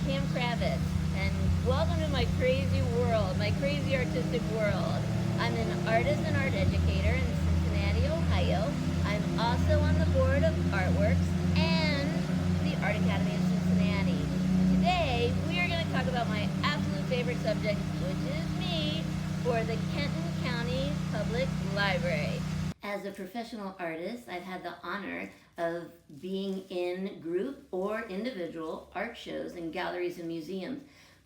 Pam Kravetz, and welcome to my crazy world, my crazy artistic world. I'm an artist and art educator in Cincinnati, Ohio. I'm also on the board of Artworks and the Art Academy of Cincinnati. Today, we are going to talk about my absolute favorite subject, which is me, for the Kenton County Public Library. As a professional artist, I've had the honor of being in group or individual art shows in galleries and museums,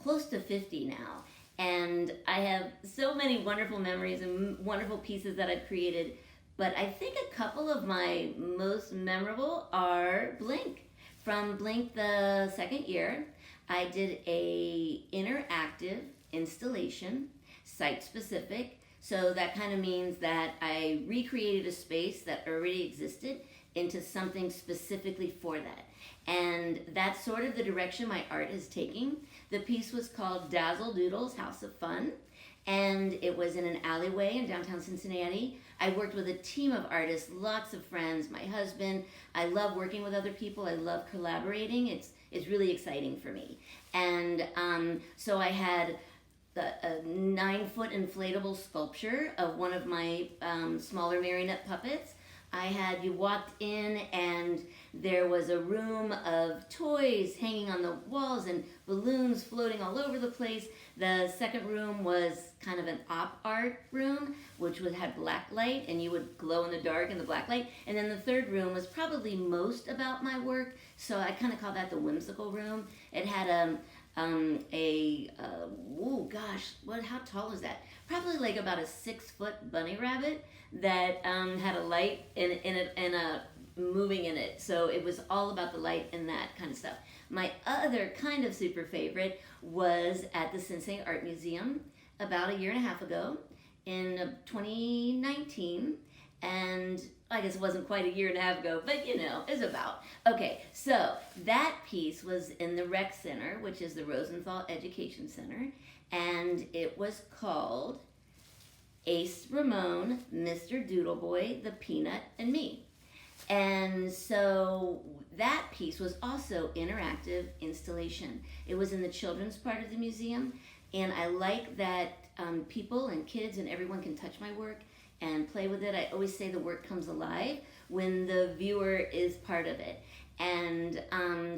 close to 50 now. And I have so many wonderful memories and wonderful pieces that I've created. But I think a couple of my most memorable are Blink. From Blink the second year, I did a interactive installation, site-specific. So that kind of means that I recreated a space that already existed into something specifically for that. And that's sort of the direction my art is taking. The piece was called Dazzle Doodle's House of Fun, and it was in an alleyway in downtown Cincinnati. I worked with a team of artists, lots of friends, my husband. I love working with other people. I love collaborating. It's really exciting for me. And so I had a 9-foot inflatable sculpture of one of my smaller marionette puppets. You walked in and there was a room of toys hanging on the walls and balloons floating all over the place. The second room was kind of an op art room, which had black light and you would glow in the dark in the black light. And then the third room was probably most about my work, so I kind of call that the whimsical room. It had how tall is that? Probably like about a 6-foot bunny rabbit that had a light in it and a moving in it. So it was all about the light and that kind of stuff. My other kind of super favorite was at the Cincinnati Art Museum about a year and a half ago in 2019. And I guess it wasn't quite a year and a half ago, but it's about. Okay, so that piece was in the Rec Center, which is the Rosenthal Education Center, and it was called Ace Ramon, Mr. Doodleboy, the Peanut, and Me. And so that piece was also interactive installation. It was in the children's part of the museum, and I like that people and kids and everyone can touch my work and play with it. I always say the work comes alive when the viewer is part of it. And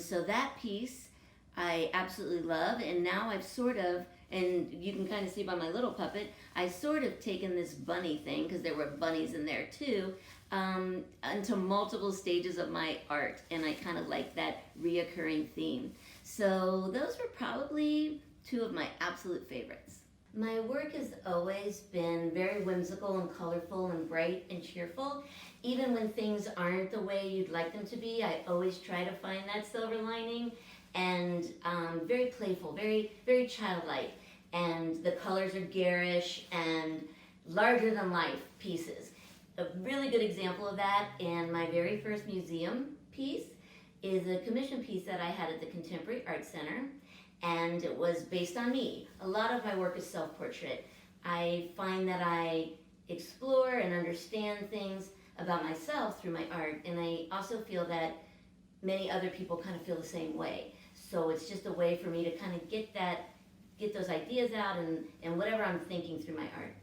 so that piece I absolutely love, and now I've sort of, and you can kind of see by my little puppet, I sort of taken this bunny thing, because there were bunnies in there too, into multiple stages of my art, and I kind of like that reoccurring theme. So those were probably two of my absolute favorites. My work has always been very whimsical and colorful and bright and cheerful. Even when things aren't the way you'd like them to be, I always try to find that silver lining, and very playful, very, very childlike. And the colors are garish and larger than life pieces. A really good example of that in my very first museum piece is a commission piece that I had at the Contemporary Art Center, and it was based on me. A lot of my work is self-portrait. I find that I explore and understand things about myself through my art, and I also feel that many other people kind of feel the same way. So it's just a way for me to kind of get those ideas out and whatever I'm thinking through my art.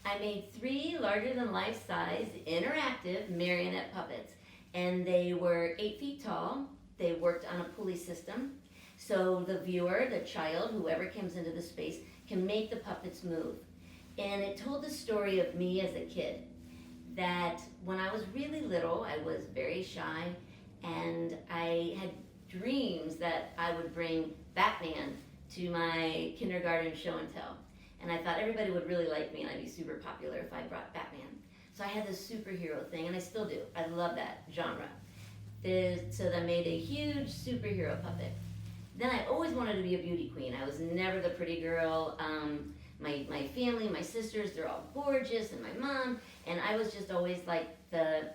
I made 3 larger than life size interactive marionette puppets, and they were 8 feet tall. They worked on a pulley system, so the viewer, the child, whoever comes into the space, can make the puppets move. And it told the story of me as a kid, that when I was really little, I was very shy, and I had dreams that I would bring Batman to my kindergarten show and tell. And I thought everybody would really like me and I'd be super popular if I brought Batman. So I had this superhero thing, and I still do. I love that genre. So I made a huge superhero puppet. Then I always wanted to be a beauty queen. I was never the pretty girl. My family, my sisters, they're all gorgeous, and my mom, and I was just always like the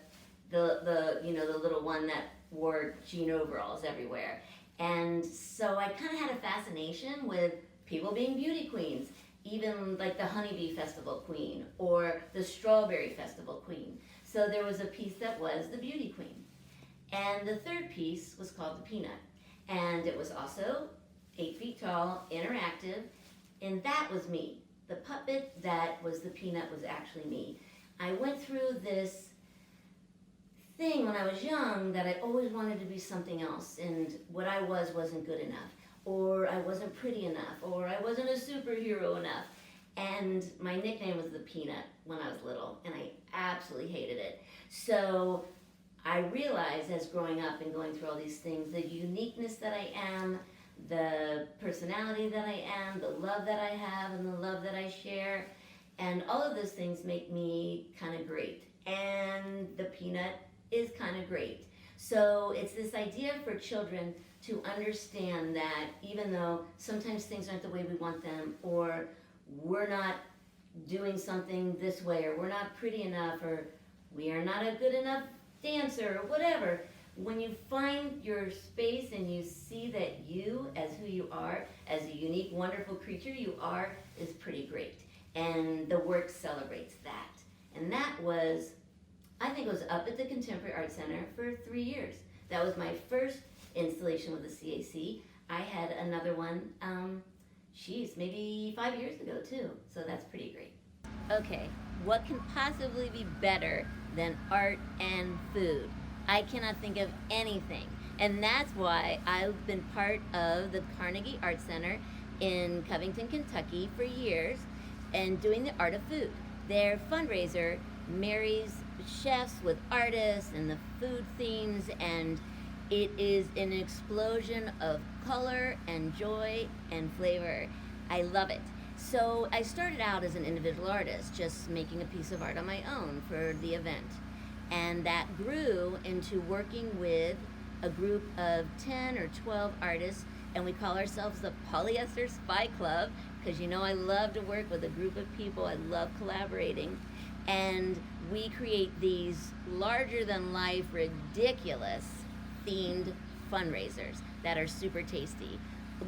little one that wore jean overalls everywhere. And so I kind of had a fascination with people being beauty queens, even like the Honeybee Festival queen or the Strawberry Festival queen. So there was a piece that was the beauty queen. And the third piece was called the Peanut. And it was also 8 feet tall, interactive, and that was me. The puppet that was the peanut was actually me. I went through this thing when I was young that I always wanted to be something else, and what I was wasn't good enough, or I wasn't pretty enough, or I wasn't a superhero enough. And my nickname was the Peanut when I was little, and I absolutely hated it. So I realized as growing up and going through all these things, the uniqueness that I am, the personality that I am, the love that I have, and the love that I share, and all of those things make me kind of great. And the Peanut is kind of great. So it's this idea for children to understand that even though sometimes things aren't the way we want them, or we're not doing something this way, or we're not pretty enough, or we are not a good enough dancer, or whatever, when you find your space and you see that you, as who you are, as a unique, wonderful creature you are, is pretty great. And the work celebrates that. And that was, I think it was up at the Contemporary Art Center for 3 years. That was my first installation with the CAC. I had another one, maybe 5 years ago too. So that's pretty great. Okay, what can possibly be better than art and food? I cannot think of anything. And that's why I've been part of the Carnegie Art Center in Covington, Kentucky for years, and doing the Art of Food. Their fundraiser marries chefs with artists and the food themes, and it is an explosion of color and joy and flavor. I love it. So I started out as an individual artist, just making a piece of art on my own for the event. And that grew into working with a group of 10 or 12 artists, and we call ourselves the Polyester Spy Club, because you know I love to work with a group of people. I love collaborating. And we create these larger-than-life, ridiculous themed fundraisers that are super tasty.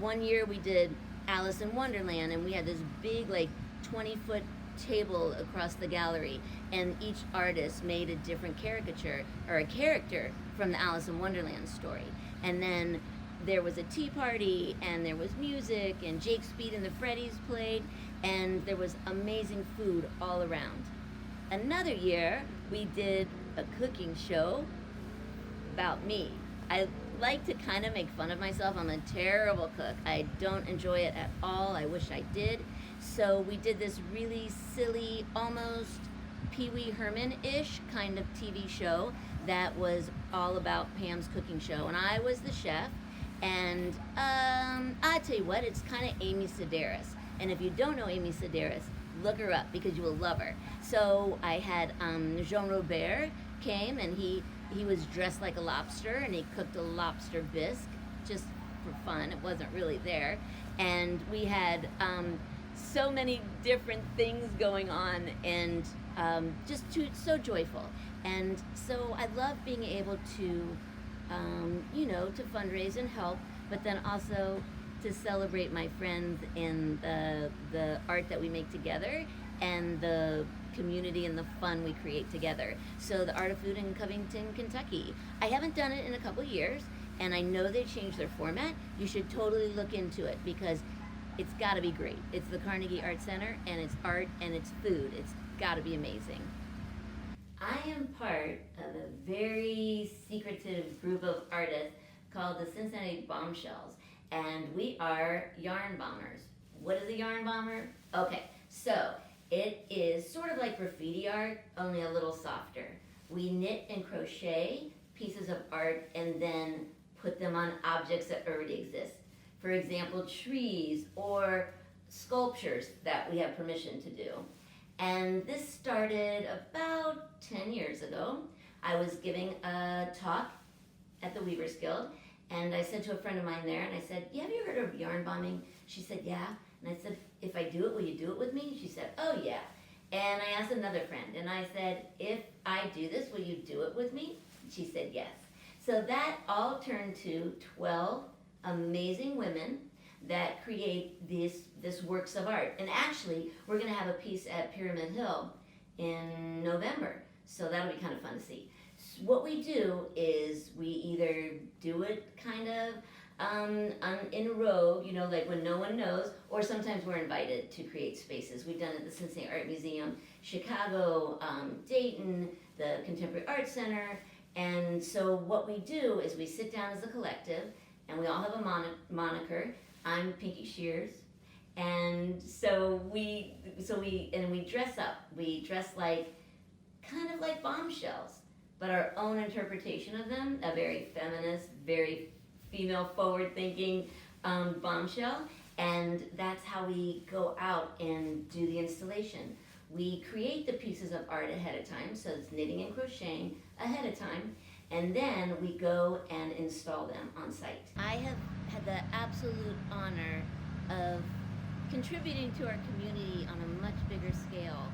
One year we did Alice in Wonderland, and we had this big, like, 20-foot table across the gallery, and each artist made a different caricature or a character from the Alice in Wonderland story. And then there was a tea party, and there was music, and Jake Speed and the Freddies played, and there was amazing food all around. Another year we did a cooking show about me. I like to kind of make fun of myself. I'm a terrible cook. I don't enjoy it at all. I wish I did. So we did this really silly, almost Pee Wee Herman-ish kind of TV show that was all about Pam's cooking show. And I was the chef. And I tell you what, it's kind of Amy Sedaris. And if you don't know Amy Sedaris, look her up because you will love her. So I had Jean Robert came, and he was dressed like a lobster, and he cooked a lobster bisque just for fun. It wasn't really there. And we had so many different things going on, and so joyful. And so I love being able to, to fundraise and help, but then also to celebrate my friends and the art that we make together, and the community and the fun we create together. So the Art of Food in Covington, Kentucky. I haven't done it in a couple years, and I know they changed their format. You should totally look into it because it's got to be great. It's the Carnegie Art Center, and it's art and it's food. It's got to be amazing. I am part of a very secretive group of artists called the Cincinnati Bombshells, and we are yarn bombers. What is a yarn bomber? Okay, so it is sort of like graffiti art, only a little softer. We knit and crochet pieces of art and then put them on objects that already exist. For example, trees or sculptures that we have permission to do. And this started about 10 years ago. I was giving a talk at the Weavers Guild, and I said to a friend of mine there, and I said, have you heard of yarn bombing? She said, yeah. And I said, if I do it, will you do it with me? She said, oh yeah. And I asked another friend, and I said, if I do this, will you do it with me? She said, yes. So that all turned to 12 amazing women that create this works of art. And actually, we're gonna have a piece at Pyramid Hill in November. So that'll be kind of fun to see. So what we do is we either do it kind of in a row, you know, like when no one knows, or sometimes we're invited to create spaces. We've done it at the Cincinnati Art Museum, Chicago, Dayton, the Contemporary Art Center. And so what we do is we sit down as a collective, and we all have a moniker. I'm Pinky Shears, and so we dress up. We dress like kind of like bombshells, but our own interpretation of them, a very feminist, very female forward-thinking bombshell, and that's how we go out and do the installation. We create the pieces of art ahead of time, so it's knitting and crocheting ahead of time, and then we go and install them on site. I have had the absolute honor of contributing to our community on a much bigger scale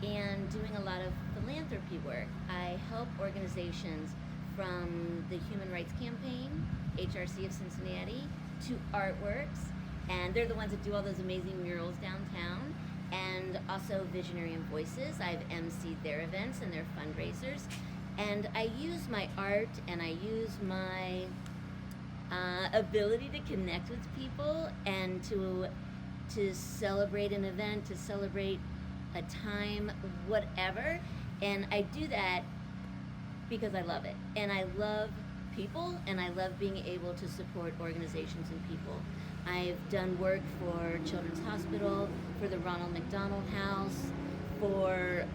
and doing a lot of philanthropy work. I help organizations from the Human Rights Campaign, HRC of Cincinnati, to Artworks, and they're the ones that do all those amazing murals downtown, and also Visionary and Voices. I've emceed their events and their fundraisers, and I use my art and I use my ability to connect with people and to celebrate an event, to celebrate a time, whatever, and I do that because I love it, and I love people, and I love being able to support organizations and people. I've done work for Children's Hospital, for the Ronald McDonald House, for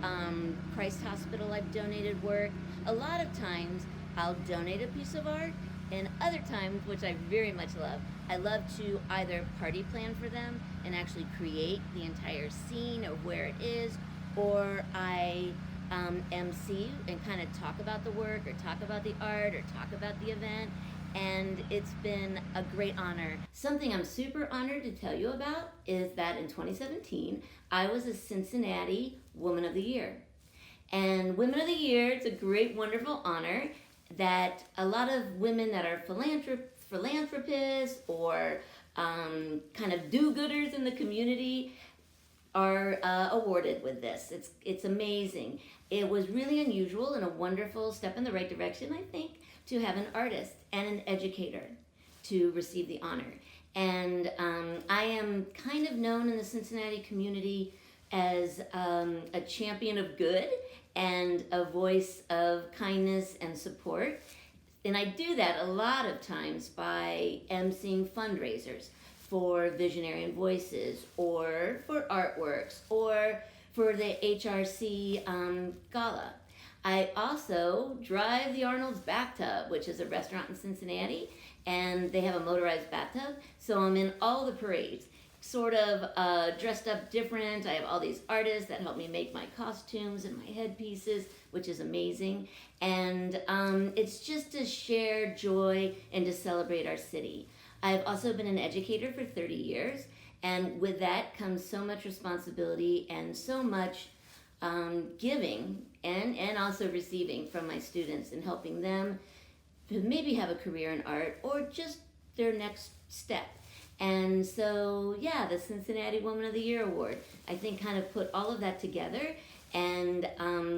Christ Hospital. I've donated work. A lot of times I'll donate a piece of art, and other times, which I very much love, I love to either party plan for them and actually create the entire scene of where it is, or I MC and kind of talk about the work or talk about the art or talk about the event, and it's been a great honor. Something I'm super honored to tell you about is that in 2017 I was a Cincinnati Woman of the Year. And Women of the Year, it's a great, wonderful honor that a lot of women that are philanthropists or kind of do-gooders in the community are awarded with this. It's amazing. It was really unusual and a wonderful step in the right direction, I think, to have an artist and an educator to receive the honor. And I am kind of known in the Cincinnati community as a champion of good and a voice of kindness and support. And I do that a lot of times by emceeing fundraisers for Visionary and Voices, or for Artworks, or for the HRC Gala. I also drive the Arnold's Bathtub, which is a restaurant in Cincinnati, and they have a motorized bathtub, so I'm in all the parades, sort of dressed up different. I have all these artists that help me make my costumes and my headpieces, which is amazing, and it's just to share joy and to celebrate our city. I've also been an educator for 30 years, and with that comes so much responsibility and so much giving and also receiving from my students and helping them to maybe have a career in art or just their next step. And so, yeah, the Cincinnati Woman of the Year Award, I think, kind of put all of that together and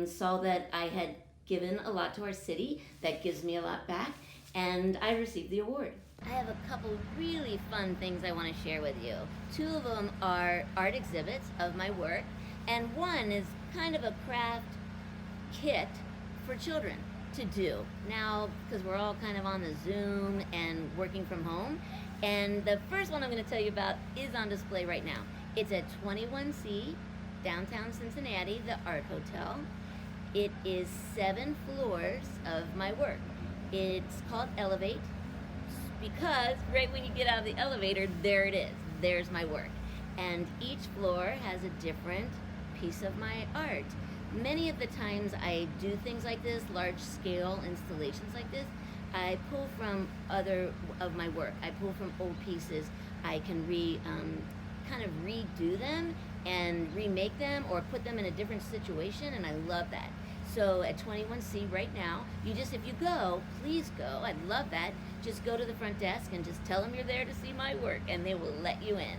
saw that I had given a lot to our city that gives me a lot back, and I received the award. I have a couple really fun things I want to share with you. Two of them are art exhibits of my work, and one is kind of a craft kit for children to do. Now, because we're all kind of on the Zoom and working from home, and the first one I'm going to tell you about is on display right now. It's at 21C, downtown Cincinnati, the Art Hotel. It is 7 floors of my work. It's called Elevate, because right when you get out of the elevator, there it is. There's my work. And each floor has a different piece of my art. Many of the times I do things like this, large-scale installations like this, I pull from other of my work. I pull from old pieces. I can kind of redo them and remake them or put them in a different situation, and I love that. So at 21C right now, if you go, please go. I'd love that. Just go to the front desk and just tell them you're there to see my work, and they will let you in.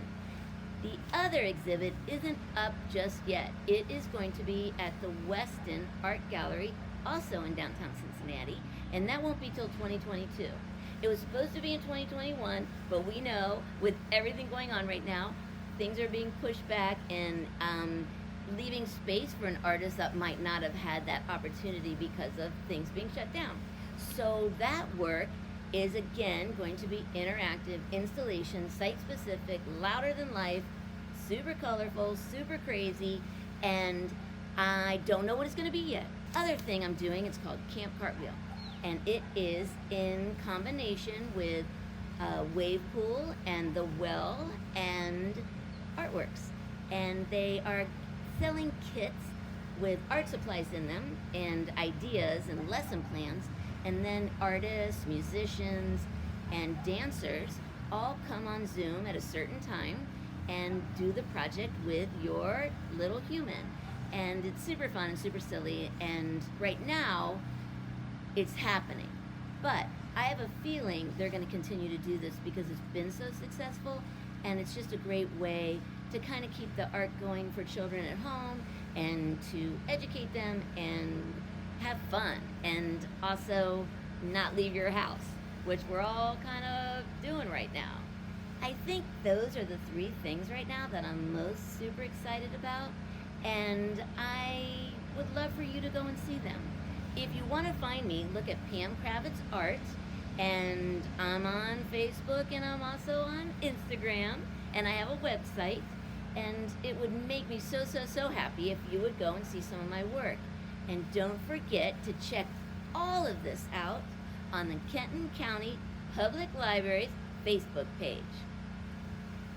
The other exhibit isn't up just yet. It is going to be at the Weston Art Gallery, also in downtown Cincinnati, and that won't be till 2022. It was supposed to be in 2021, but we know with everything going on right now, things are being pushed back and leaving space for an artist that might not have had that opportunity because of things being shut down. So that work is again going to be interactive installation, site specific, louder than life, super colorful, super crazy, and I don't know what it's going to be yet. Other thing I'm doing, it's called Camp Cartwheel, and it is in combination with Wave Pool and The Well and Artworks, and they are selling kits with art supplies in them and ideas and lesson plans, and then artists, musicians, and dancers all come on Zoom at a certain time and do the project with your little human. And it's super fun and super silly, and right now it's happening. But I have a feeling they're going to continue to do this because it's been so successful, and it's just a great way to kind of keep the art going for children at home and to educate them and have fun and also not leave your house, which we're all kind of doing right now. I think those are the three things right now that I'm most super excited about, and I would love for you to go and see them. If you want to find me, look at Pam Kravetz Art, and I'm on Facebook and I'm also on Instagram, and I have a website, and it would make me so happy if you would go and see some of my work. And don't forget to check all of this out on the Kenton County Public Library's Facebook page.